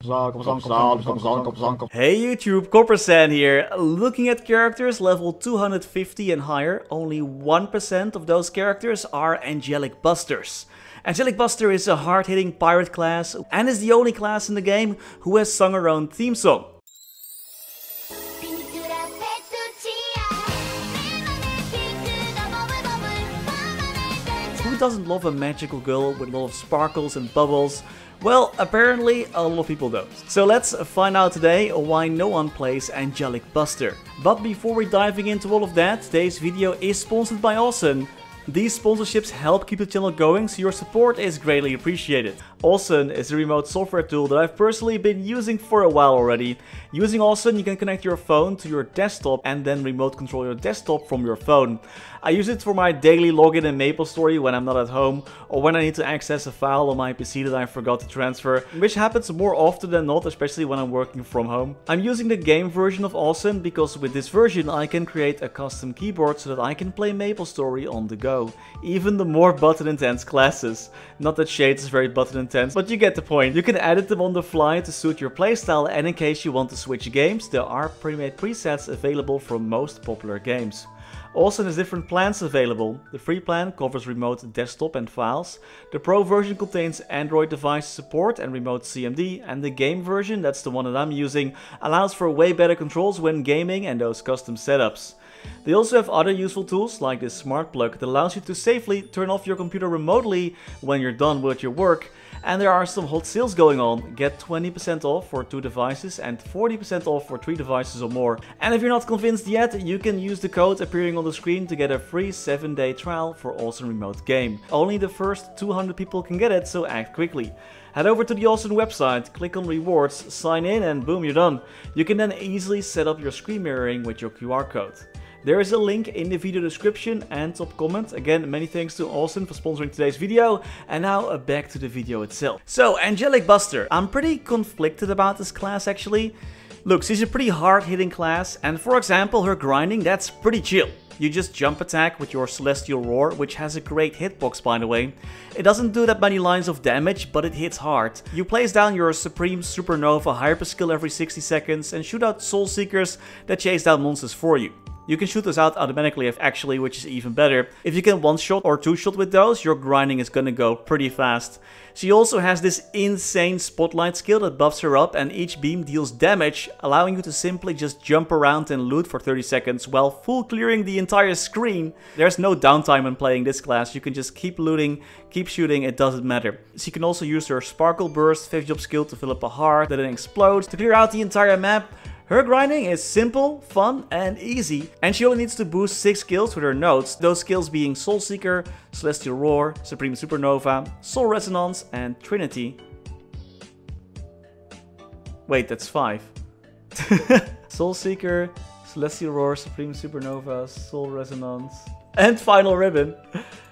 Hey YouTube, Coppersan here. Looking at characters level 250 and higher, only 1% of those characters are Angelic Busters. Angelic Buster is a hard-hitting pirate class and is the only class in the game who has sung her own theme song. Who doesn't love a magical girl with a lot of sparkles and bubbles? Well, apparently a lot of people don't. So let's find out today why no one plays Angelic Buster. But before we're diving into all of that, today's video is sponsored by Awesome. These sponsorships help keep the channel going, so your support is greatly appreciated. Awesome is a remote software tool that I've personally been using for a while already. Using Awesome, you can connect your phone to your desktop and then remote control your desktop from your phone. I use it for my daily login in MapleStory when I'm not at home, or when I need to access a file on my PC that I forgot to transfer, which happens more often than not, especially when I'm working from home. I'm using the game version of Awesome because with this version I can create a custom keyboard so that I can play MapleStory on the go. Even the more button intense classes. Not that Shades is very button intense, but you get the point. You can edit them on the fly to suit your playstyle, and in case you want to switch games, there are pre-made presets available for most popular games. Awesome has different plans available. The free plan covers remote desktop and files. The pro version contains Android device support and remote CMD, and the game version, that's the one that I'm using, allows for way better controls when gaming and those custom setups. They also have other useful tools like this smart plug that allows you to safely turn off your computer remotely when you're done with your work. And there are some hot sales going on. Get 20% off for 2 devices and 40% off for 3 devices or more. And if you're not convinced yet, you can use the code appearing on the screen to get a free 7-day trial for Awesome Remote Game. Only the first 200 people can get it, so act quickly. Head over to the Awesome website, click on rewards, sign in, and boom, you're done. You can then easily set up your screen mirroring with your QR code. There is a link in the video description and top comment. Again, many thanks to Awesome for sponsoring today's video. And now back to the video itself. So, Angelic Buster. I'm pretty conflicted about this class actually. Look, she's a pretty hard-hitting class, and for example, her grinding, that's pretty chill. You just jump attack with your Celestial Roar, which has a great hitbox by the way. It doesn't do that many lines of damage, but it hits hard. You place down your Supreme Supernova Hyper skill every 60 seconds and shoot out Soul Seekers that chase down monsters for you. You can shoot those out automatically actually, which is even better. If you can one-shot or two-shot with those, your grinding is gonna go pretty fast. She also has this insane spotlight skill that buffs her up, and each beam deals damage, allowing you to simply just jump around and loot for 30 seconds while full clearing the entire screen. There's no downtime when playing this class. You can just keep looting, keep shooting, it doesn't matter. She can also use her Sparkle Burst 5th job skill to fill up a heart that then explodes to clear out the entire map. Her grinding is simple, fun, and easy, and she only needs to boost 6 skills with her nodes, those skills being Soul Seeker, Celestial Roar, Supreme Supernova, Soul Resonance, and Trinity. Wait, that's 5. Soul Seeker, Celestial Roar, Supreme Supernova, Soul Resonance, and Final Ribbon.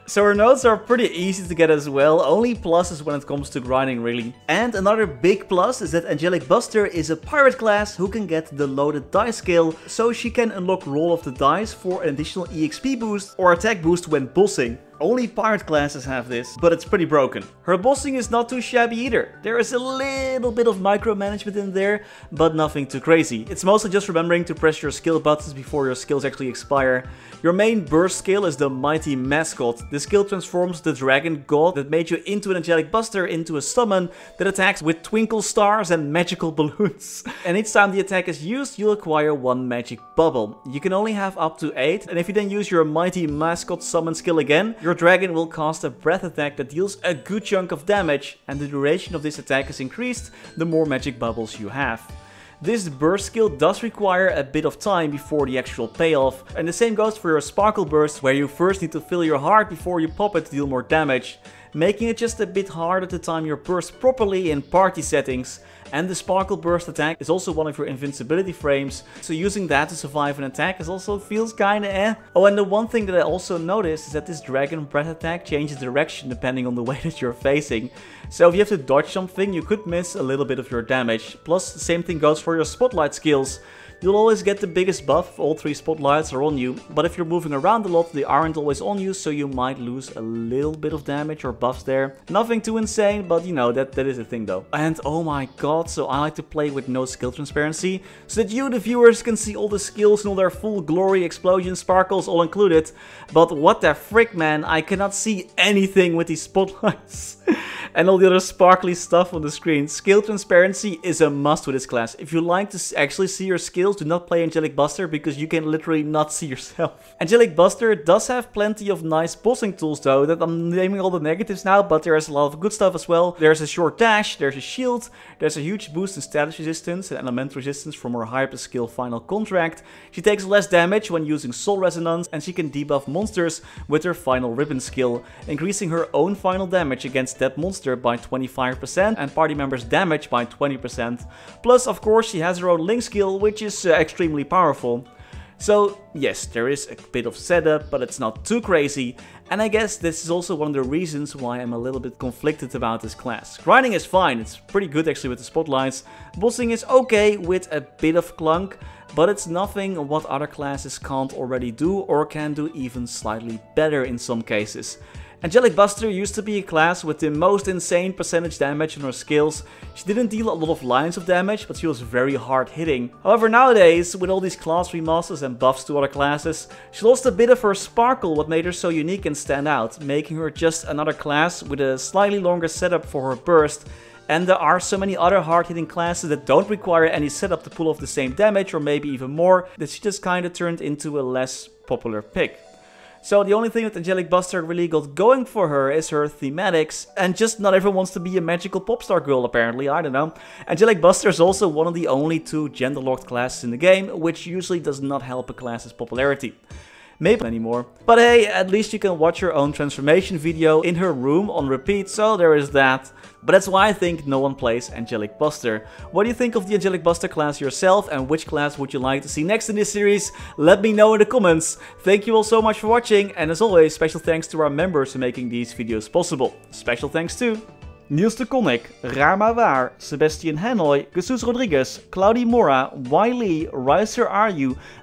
So her nodes are pretty easy to get as well, only pluses when it comes to grinding really. And another big plus is that Angelic Buster is a pirate class who can get the loaded dice skill, so she can unlock roll of the dice for an additional EXP boost or attack boost when bossing. Only pirate classes have this, but it's pretty broken. Her bossing is not too shabby either. There is a little bit of micromanagement in there, but nothing too crazy. It's mostly just remembering to press your skill buttons before your skills actually expire. Your main burst skill is the Mighty Mascot. This skill transforms the dragon god that made you into an Angelic Buster into a summon that attacks with twinkle stars and magical balloons. And each time the attack is used, you'll acquire 1 magic bubble. You can only have up to 8, and if you then use your Mighty Mascot summon skill again, your dragon will cast a breath attack that deals a good chunk of damage, and the duration of this attack is increased the more magic bubbles you have. This burst skill does require a bit of time before the actual payoff, and the same goes for your Sparkle Burst, where you first need to fill your heart before you pop it to deal more damage, making it just a bit harder to time your burst properly in party settings. And the Sparkle Burst attack is also one of your invincibility frames, so using that to survive an attack also feels kinda eh. Oh, and the one thing that I also noticed is that this Dragon Breath attack changes direction depending on the way that you're facing. So if you have to dodge something, you could miss a little bit of your damage. Plus, the same thing goes for your Spotlight skills. you'll always get the biggest buff if all 3 spotlights are on you, but if you're moving around a lot, they aren't always on you, so you might lose a little bit of damage or buffs there. Nothing too insane, but you know, that is a thing though. And oh my god, so I like to play with no skill transparency, so that you, the viewers, can see all the skills in all their full glory, explosions, sparkles, all included. But what the frick, man, I cannot see anything with these spotlights. And all the other sparkly stuff on the screen. Skill transparency is a must with this class. If you like to actually see your skills, do not play Angelic Buster because you can literally not see yourself. Angelic Buster does have plenty of nice bossing tools though, that I'm naming all the negatives now, but there's a lot of good stuff as well. There's a short dash, there's a shield, there's a huge boost in status resistance and elemental resistance from her hyper skill Final Contract. She takes less damage when using Soul Resonance, and she can debuff monsters with her Final Ribbon skill, increasing her own final damage against that monster by 25% and party members' damage by 20%. Plus, of course, she has her own Link skill, which is extremely powerful. So yes, there is a bit of setup, but it's not too crazy. And I guess this is also one of the reasons why I'm a little bit conflicted about this class. Grinding is fine, it's pretty good actually with the spotlights. Bossing is okay with a bit of clunk, but it's nothing what other classes can't already do or can do even slightly better in some cases. Angelic Buster used to be a class with the most insane percentage damage on her skills. She didn't deal a lot of lines of damage, but she was very hard hitting. However, nowadays, with all these class remasters and buffs to other classes, she lost a bit of her sparkle, what made her so unique and stand out, making her just another class with a slightly longer setup for her burst. And there are so many other hard-hitting classes that don't require any setup to pull off the same damage or maybe even more, that she just kinda turned into a less popular pick. So the only thing that Angelic Buster really got going for her is her thematics, and just not everyone wants to be a magical pop star girl apparently, I don't know. Angelic Buster is also one of the only 2 gender-locked classes in the game, which usually does not help a class's popularity. Maybe anymore. But hey, at least you can watch your own transformation video in her room on repeat, so there is that. But that's why I think no one plays Angelic Buster. What do you think of the Angelic Buster class yourself, and which class would you like to see next in this series? Let me know in the comments. Thank you all so much for watching, and as always, special thanks to our members for making these videos possible. Special thanks to Niels de Coninck, Raar maar waar, Sebastian Hanoy, Jesus Rodriguez, Claudie Mora, Wiley, Riser Are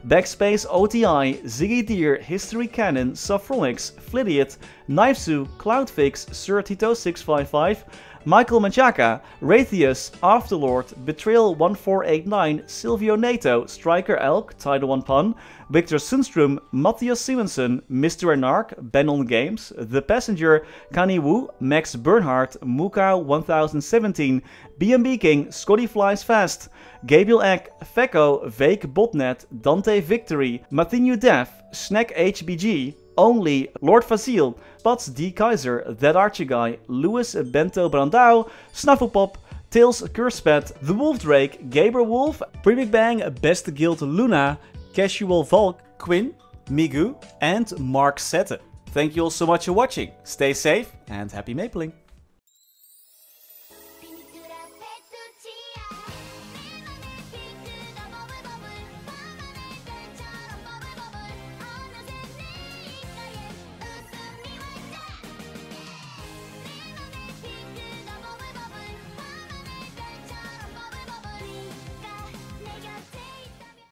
BackSpaceOTI, Ziggy Deer, Historycanon, Saffronyx, Flidiot, Knifesu, Cloudfix, Sir Tito 655, Michael Manchaka, Rathius, Afterlord, Betrayal 1489, Silvio Nato, Striker Elk, Tidal 1 Pun, Victor Sundstrom, Mathias Simonsson, Mr. Anark, Brendon Games, The Passenger, Kani Wu, Max Bernhardt, Muka 1017, BNB King, Scotty Flies Fast, Gabriel Eck, Fecko, Vake Botnet, Dante Victory, Mathinu Dev, Snack HBG, Only, Lord Fazil, Spats D. Kaiser, That Archie Guy, Louis Bento Brandao, Snufflepop, Tails Curspet, The Wolf Drake, Gabriel Wolf, Pre-Big Bang, Best Guild Luna, Casual Volk, Quinn, Migu, and Mark Sette. Thank you all so much for watching. Stay safe and happy mapling.